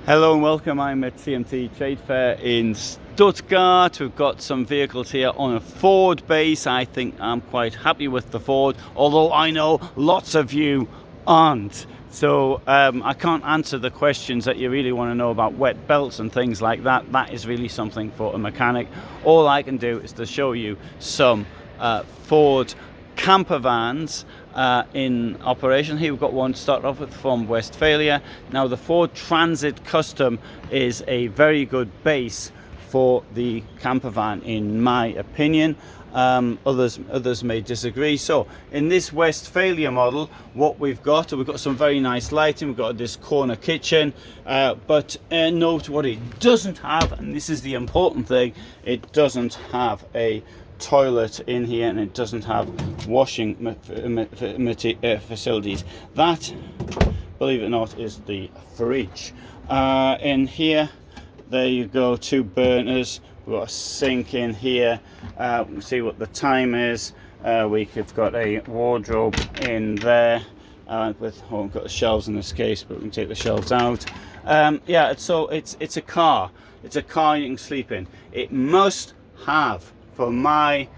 Hello and welcome. I'm at CMT Trade Fair in Stuttgart. We've got some vehicles here on a Ford base. I think I'm quite happy with the Ford, although I know lots of you aren't. So I can't answer the questions that you really want to know about wet belts and things like that. That is really something for a mechanic. All I can do is to show you some Ford campervans in operation. Here we've got one to start off with from Westfalia. Now the Ford Transit Custom is a very good base for the campervan in my opinion. Others may disagree. So in this Westfalia model, what we've got some very nice lighting. We've got this corner kitchen, but note what it doesn't have, and this is the important thing: it doesn't have a toilet in here, and it doesn't have washing facilities. That, believe it or not, is the fridge. In here, there you go, two burners. We've got a sink in here. We can see what the time is. We've got a wardrobe in there. We've got the shelves in this case, but we can take the shelves out. Yeah, so it's a car. It's a car you can sleep in. It must have, for my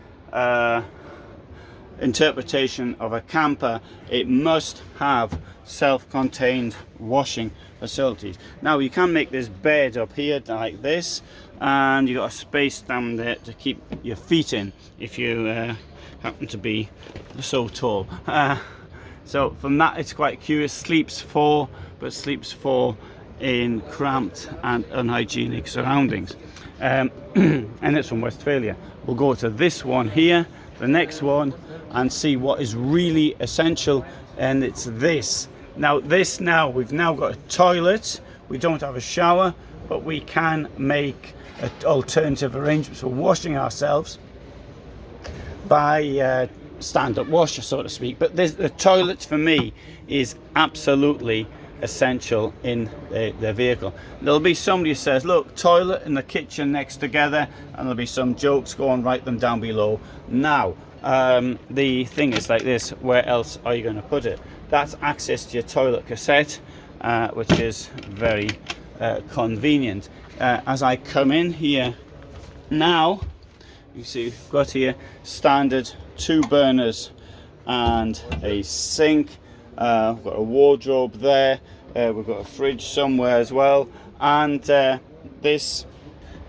interpretation of a camper, it must have self-contained washing facilities. Now you can make this bed up here like this, and you've got a space down there to keep your feet in if you happen to be so tall. So from that, it's quite curious. Sleeps four, but sleeps four in cramped and unhygienic surroundings. And it's from Westfalia. We'll go to this one here, the next one, and see what is really essential, and it's this. Now we've now got a toilet. We don't have a shower, but we can make alternative arrangements for washing ourselves by stand-up washer, so to speak. But the toilet for me is absolutely essential in the vehicle. There'll be somebody who says, look, toilet and the kitchen next together, and there'll be some jokes. Go and write them down below. Now the thing is like this: where else are you going to put it? That's access to your toilet cassette, which is very convenient. As I come in here now, you see we've got here standard two burners and a sink. We've got a wardrobe there. We've got a fridge somewhere as well, and this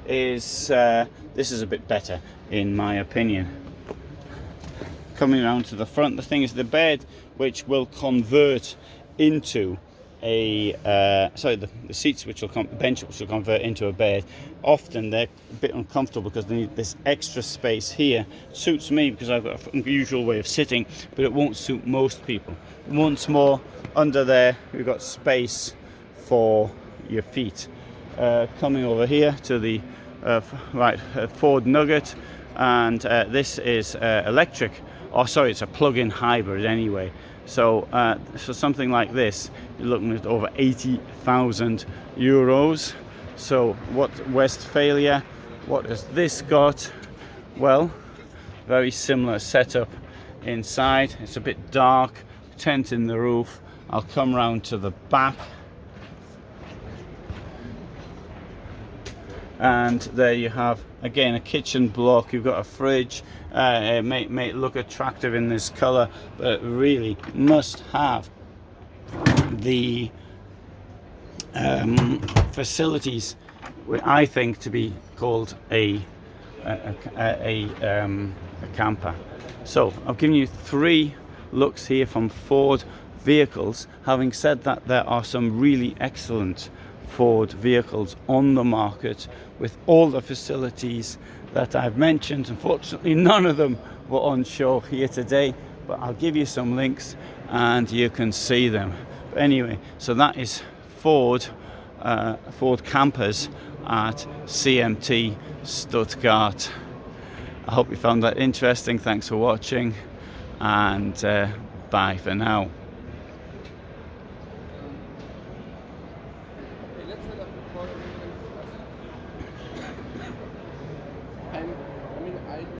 is a bit better in my opinion. Coming around to the front, the thing is the bed, which will convert into a the seats, which will bench, which will convert into a bed. Often they're a bit uncomfortable because they need this extra space here. Suits me because I've got an unusual way of sitting, but it won't suit most people. Once more, under there we've got space for your feet. Coming over here to the Ford Nugget, and this is electric. Oh, sorry, it's a plug-in hybrid anyway. So for something like this, you're looking at over 80,000 euros. So what Westfalia, what has this got? Well, very similar setup inside. It's a bit dark, tent in the roof. I'll come round to the back, and there you have again a kitchen block. You've got a fridge. It may look attractive in this color, but really must have the facilities, I think, to be called a camper. So I've given you three looks here from Ford vehicles. Having said that, there are some really excellent Ford vehicles on the market with all the facilities that I've mentioned. Unfortunately, none of them were on show here today, but I'll give you some links and you can see them. But anyway, so that is Ford campers at CMT Stuttgart. I hope you found that interesting. Thanks for watching, and bye for now.